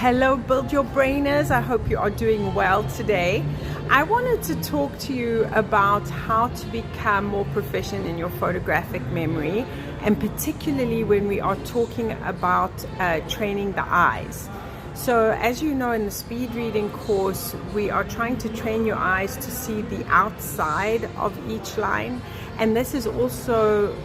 Hello, Build Your Brainers. I hope you are doing well today. I wanted to talk to you about how to become more proficient in your photographic memory, and particularly when we are talking about training the eyes. So as you know, in the speed reading course, we are trying to train your eyes to see the outside of each line, and this is also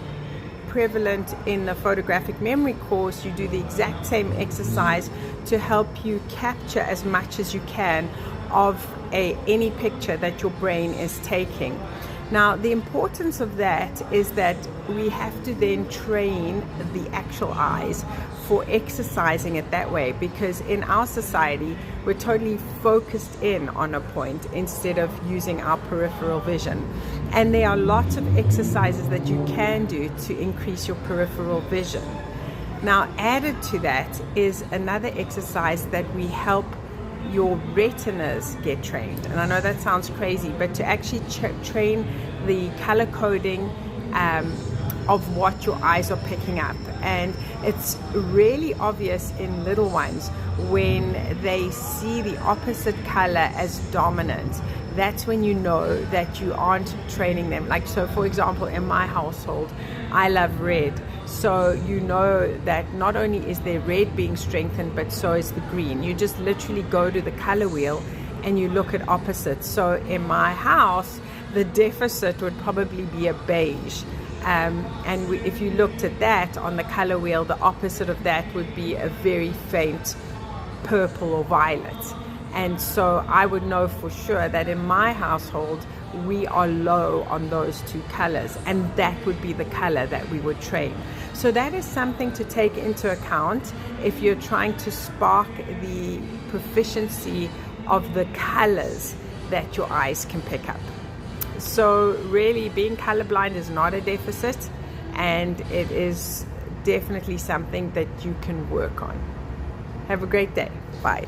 prevalent in the photographic memory course. You do the exact same exercise to help you capture as much as you can of any picture that your brain is taking. Now, the importance of that is that we have to then train the actual eyes for exercising it that way, because in our society we're totally focused in on a point instead of using our peripheral vision. And there are lots of exercises that you can do to increase your peripheral vision. Now, added to that is another exercise that we help your retinas get trained. And I know that sounds crazy, but to actually train the color coding of what your eyes are picking up. And it's really obvious in little ones when they see the opposite color as dominant. That's when you know that you aren't training them. Like, so for example, in my household, I love red. So you know that not only is there red being strengthened, but so is the green. You just literally go to the color wheel and you look at opposites. So in my house, the deficit would probably be a beige. If you looked at that on the color wheel, the opposite of that would be a very faint purple or violet. And so I would know for sure that in my household, we are low on those two colors, and that would be the color that we would train. So that is something to take into account if you're trying to spark the proficiency of the colors that your eyes can pick up. So really, being colorblind is not a deficit, and it is definitely something that you can work on. Have a great day. Bye.